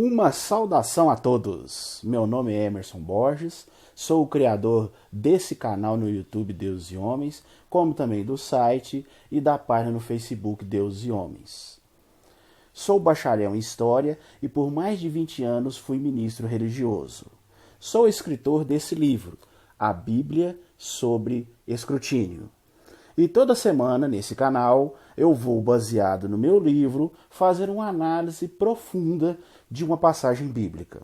Uma saudação a todos! Meu nome é Emerson Borges, sou o criador desse canal no YouTube Deus e Homens, como também do site e da página no Facebook Deus e Homens. Sou bacharel em História e por mais de 20 anos fui ministro religioso. Sou escritor desse livro, A Bíblia sobre Escrutínio. E toda semana, nesse canal, eu vou, baseado no meu livro, fazer uma análise profunda de uma passagem bíblica.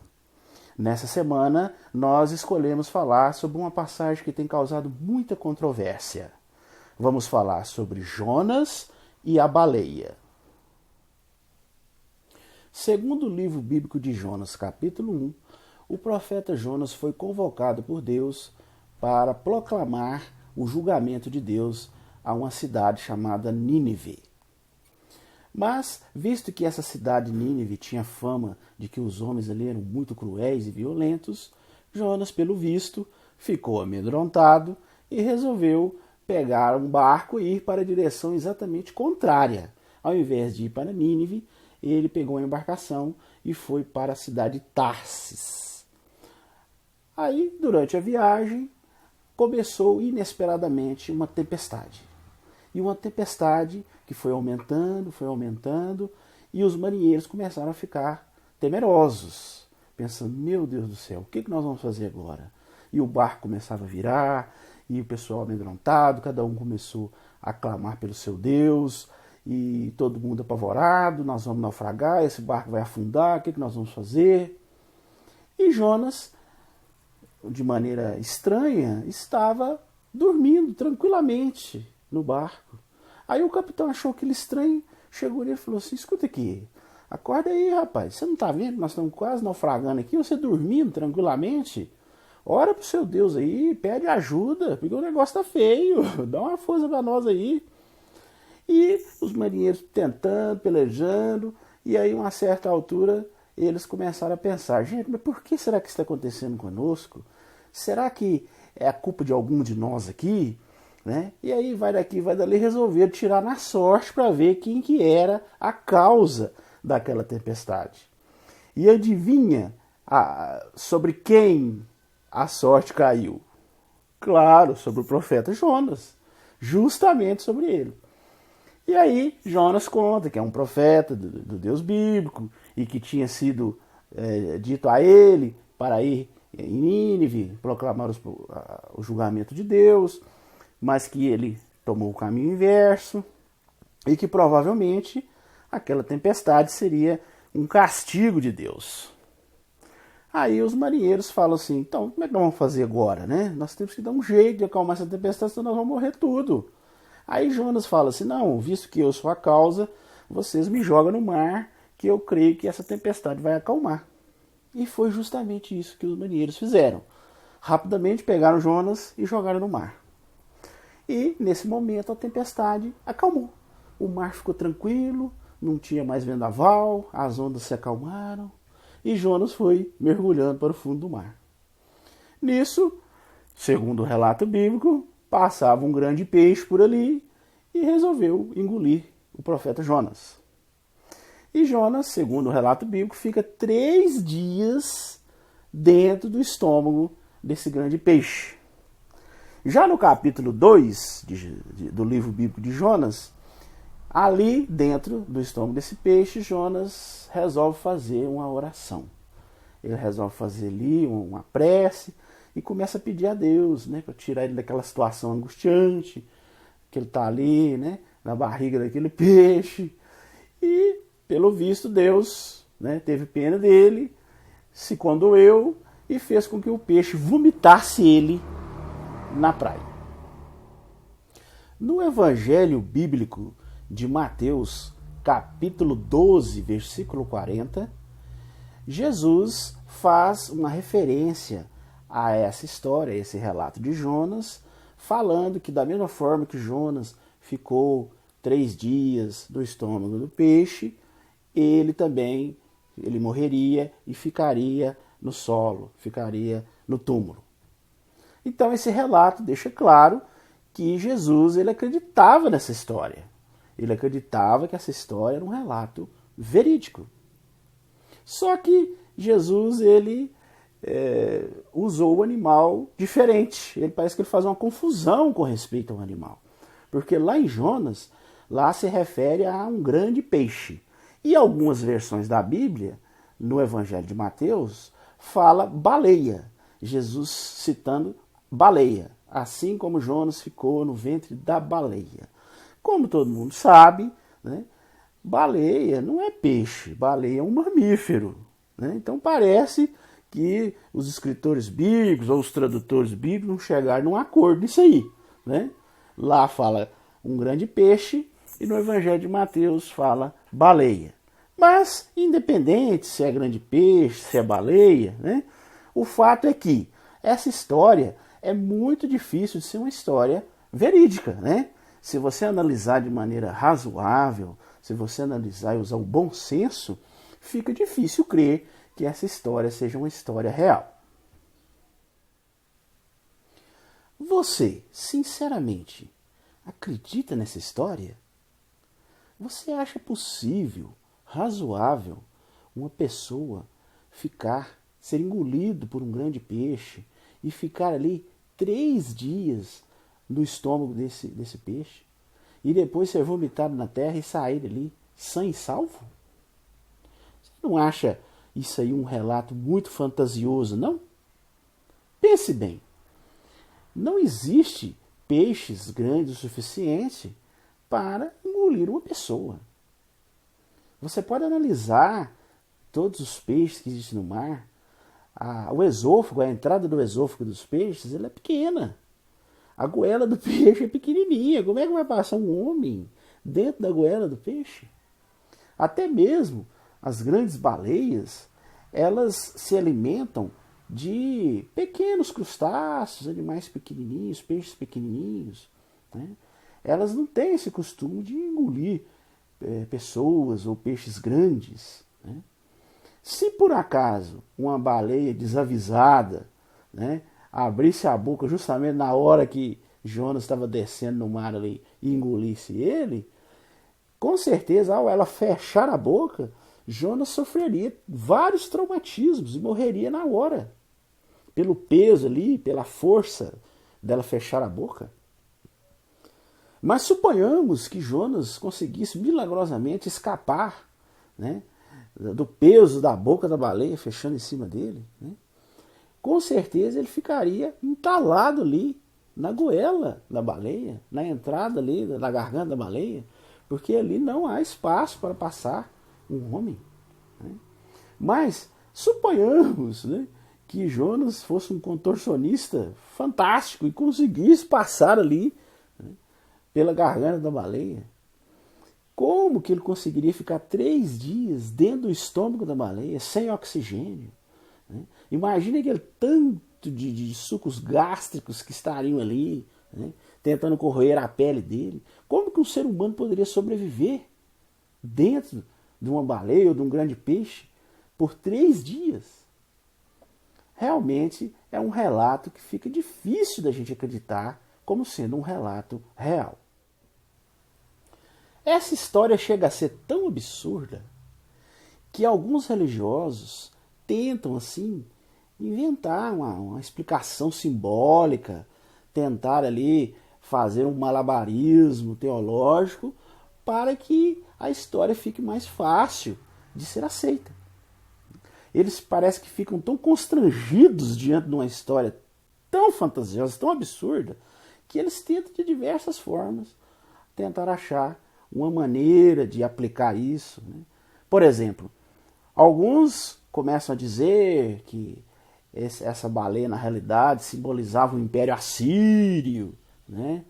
Nessa semana, nós escolhemos falar sobre uma passagem que tem causado muita controvérsia. Vamos falar sobre Jonas e a baleia. Segundo o livro bíblico de Jonas, capítulo 1, o profeta Jonas foi convocado por Deus para proclamar o julgamento de Deus a uma cidade chamada Nínive. Mas, visto que essa cidade Nínive tinha fama de que os homens ali eram muito cruéis e violentos, Jonas, pelo visto, ficou amedrontado e resolveu pegar um barco e ir para a direção exatamente contrária. Ao invés de ir para Nínive, ele pegou a embarcação e foi para a cidade de Tarsis. Aí, durante a viagem, começou inesperadamente uma tempestade. E uma tempestade que foi aumentando, e os marinheiros começaram a ficar temerosos, pensando, meu Deus do céu, o que nós vamos fazer agora? E o barco começava a virar, e o pessoal amedrontado, cada um começou a clamar pelo seu Deus, e todo mundo apavorado, nós vamos naufragar, esse barco vai afundar, o que nós vamos fazer? E Jonas, de maneira estranha, estava dormindo tranquilamente no barco. Aí o capitão achou aquele estranho, chegou nele e falou assim, escuta aqui, acorda aí, rapaz, você não está vendo que nós estamos quase naufragando aqui, você dormindo tranquilamente? Ora pro seu Deus aí, pede ajuda, porque o negócio tá feio, dá uma força para nós aí. E os marinheiros tentando, pelejando, e aí, a uma certa altura, eles começaram a pensar, gente, mas por que será que isso está acontecendo conosco? Será que é a culpa de algum de nós aqui? Né? E aí vai daqui, vai dali, resolveram tirar na sorte para ver quem que era a causa daquela tempestade. E adivinha sobre quem a sorte caiu? Claro, sobre o profeta Jonas, justamente sobre ele. E aí Jonas conta que é um profeta do Deus bíblico e que tinha sido dito a ele para ir em Nínive, proclamar o julgamento de Deus, mas que ele tomou o caminho inverso e que provavelmente aquela tempestade seria um castigo de Deus. Aí os marinheiros falam assim, então como é que nós vamos fazer agora, né? Nós temos que dar um jeito de acalmar essa tempestade, senão nós vamos morrer tudo. Aí Jonas fala assim, não, visto que eu sou a causa, vocês me jogam no mar, que eu creio que essa tempestade vai acalmar. E foi justamente isso que os marinheiros fizeram. Rapidamente pegaram Jonas e jogaram no mar. E, nesse momento, a tempestade acalmou. O mar ficou tranquilo, não tinha mais vendaval, as ondas se acalmaram, e Jonas foi mergulhando para o fundo do mar. Nisso, segundo o relato bíblico, passava um grande peixe por ali e resolveu engolir o profeta Jonas. E Jonas, segundo o relato bíblico, fica 3 dias dentro do estômago desse grande peixe. Já no capítulo 2 do livro bíblico de Jonas, ali dentro do estômago desse peixe, Jonas resolve fazer uma oração. Ele resolve fazer ali uma prece e começa a pedir a Deus, né, para tirar ele daquela situação angustiante, que ele está ali, né, na barriga daquele peixe. E, pelo visto, Deus, né, teve pena dele, se condoeu e fez com que o peixe vomitasse ele na praia. No Evangelho Bíblico de Mateus, capítulo 12, versículo 40, Jesus faz uma referência a essa história, a esse relato de Jonas, falando que da mesma forma que Jonas ficou 3 dias no estômago do peixe, ele também morreria e ficaria no solo, ficaria no túmulo. Então esse relato deixa claro que Jesus ele acreditava nessa história. Ele acreditava que essa história era um relato verídico. Só que Jesus, ele usou o animal diferente. Ele parece que ele faz uma confusão com respeito ao animal. Porque lá em Jonas, lá se refere a um grande peixe. E algumas versões da Bíblia, no Evangelho de Mateus, fala baleia. Jesus citando baleia, assim como Jonas ficou no ventre da baleia. Como todo mundo sabe, né, baleia não é peixe, baleia é um mamífero. Né? Então parece que os escritores bíblicos ou os tradutores bíblicos não chegaram num acordo nisso aí. Né? Lá fala um grande peixe e no Evangelho de Mateus fala baleia. Mas, independente se é grande peixe, se é baleia, né? O fato é que essa história é muito difícil de ser uma história verídica. Né? Se você analisar de maneira razoável, se você analisar e usar o bom senso, fica difícil crer que essa história seja uma história real. Você, sinceramente, acredita nessa história? Você acha possível, razoável, uma pessoa ser engolido por um grande peixe e ficar ali 3 dias no estômago desse peixe e depois ser vomitado na terra e sair dali sã e salvo? Você não acha isso aí um relato muito fantasioso, não? Pense bem. Não existe peixes grandes o suficiente para engolir uma pessoa. Você pode analisar todos os peixes que existem no mar. O esôfago, a entrada do esôfago dos peixes, ela é pequena. A goela do peixe é pequenininha. Como é que vai passar um homem dentro da goela do peixe? Até mesmo as grandes baleias, elas se alimentam de pequenos crustáceos, animais pequenininhos, peixes pequenininhos. Né? Elas não têm esse costume de engolir pessoas ou peixes grandes. Né? Se por acaso uma baleia desavisada, né, abrisse a boca justamente na hora que Jonas estava descendo no mar ali e engolisse ele, com certeza, ao ela fechar a boca, Jonas sofreria vários traumatismos e morreria na hora. Pelo peso ali, pela força dela fechar a boca. Mas suponhamos que Jonas conseguisse milagrosamente escapar, né, do peso da boca da baleia fechando em cima dele. Né? Com certeza ele ficaria entalado ali na goela da baleia, na entrada ali da garganta da baleia, porque ali não há espaço para passar um homem. Né? Mas suponhamos, né, que Jonas fosse um contorcionista fantástico e conseguisse passar ali, né, pela garganta da baleia. Como que ele conseguiria ficar 3 dias dentro do estômago da baleia, sem oxigênio? Né? Imagine aquele tanto de sucos gástricos que estariam ali, né, tentando corroer a pele dele. Como que um ser humano poderia sobreviver dentro de uma baleia ou de um grande peixe por 3 dias? Realmente é um relato que fica difícil da gente acreditar como sendo um relato real. Essa história chega a ser tão absurda que alguns religiosos tentam, assim, inventar uma explicação simbólica, tentar ali fazer um malabarismo teológico para que a história fique mais fácil de ser aceita. Eles parecem que ficam tão constrangidos diante de uma história tão fantasiosa, tão absurda, que eles tentam de diversas formas tentar achar uma maneira de aplicar isso. Né? Por exemplo, alguns começam a dizer que essa baleia, na realidade, simbolizava o Império Assírio. Né?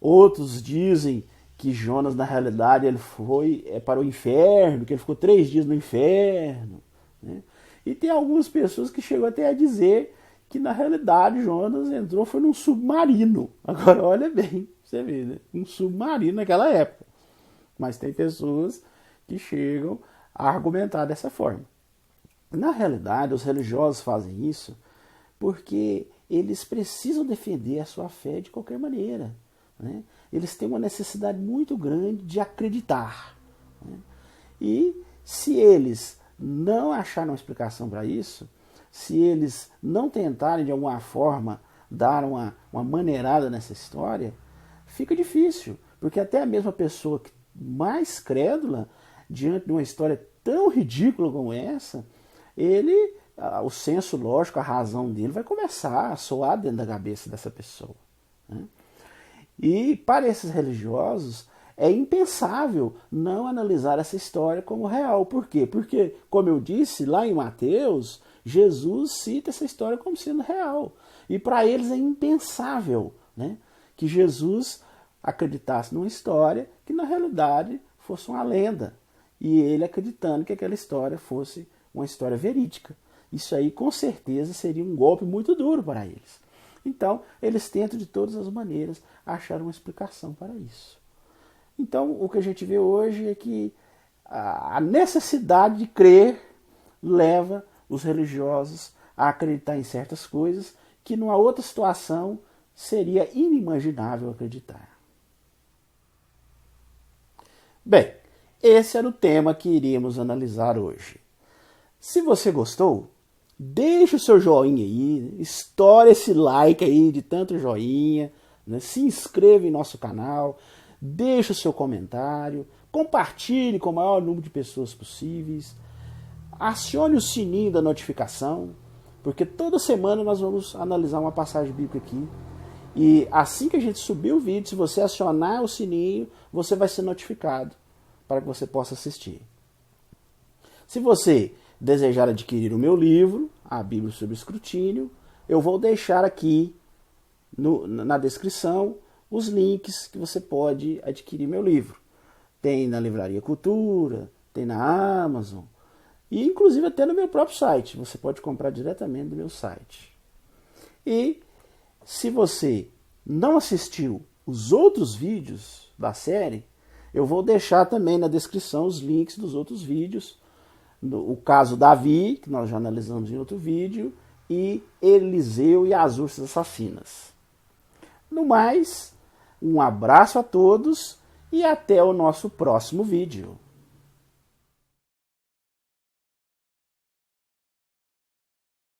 Outros dizem que Jonas, na realidade, ele foi para o inferno, que ele ficou 3 dias no inferno. Né? E tem algumas pessoas que chegam até a dizer que, na realidade, Jonas foi num submarino. Agora, olha bem, você vê, né? Um submarino naquela época. Mas tem pessoas que chegam a argumentar dessa forma. Na realidade, os religiosos fazem isso porque eles precisam defender a sua fé de qualquer maneira. Né? Eles têm uma necessidade muito grande de acreditar. Né? E se eles não acharem uma explicação para isso, se eles não tentarem de alguma forma dar uma maneirada nessa história, fica difícil, porque até a mesma pessoa mais crédula, diante de uma história tão ridícula como essa, o senso lógico, a razão dele vai começar a soar dentro da cabeça dessa pessoa, né? E para esses religiosos é impensável não analisar essa história como real. Por quê? Porque, como eu disse, lá em Mateus, Jesus cita essa história como sendo real. E para eles é impensável, né, que Jesus acreditasse numa história que na realidade fosse uma lenda. E ele acreditando que aquela história fosse uma história verídica. Isso aí com certeza seria um golpe muito duro para eles. Então, eles tentam de todas as maneiras achar uma explicação para isso. Então, o que a gente vê hoje é que a necessidade de crer leva os religiosos a acreditar em certas coisas que numa outra situação seria inimaginável acreditar. Bem, esse era o tema que iríamos analisar hoje. Se você gostou, deixa o seu joinha aí, estoura esse like aí de tanto joinha, né? Se inscreva em nosso canal, deixa o seu comentário, compartilhe com o maior número de pessoas possíveis, acione o sininho da notificação, porque toda semana nós vamos analisar uma passagem bíblica aqui. E assim que a gente subir o vídeo, se você acionar o sininho, você vai ser notificado para que você possa assistir. Se você desejar adquirir o meu livro, A Bíblia sob Escrutínio, eu vou deixar aqui na descrição os links que você pode adquirir meu livro. Tem na Livraria Cultura, tem na Amazon e inclusive até no meu próprio site. Você pode comprar diretamente do meu site. E se você não assistiu os outros vídeos da série, eu vou deixar também na descrição os links dos outros vídeos. O caso Davi, que nós já analisamos em outro vídeo, e Eliseu e as ursas assassinas. No mais, um abraço a todos e até o nosso próximo vídeo.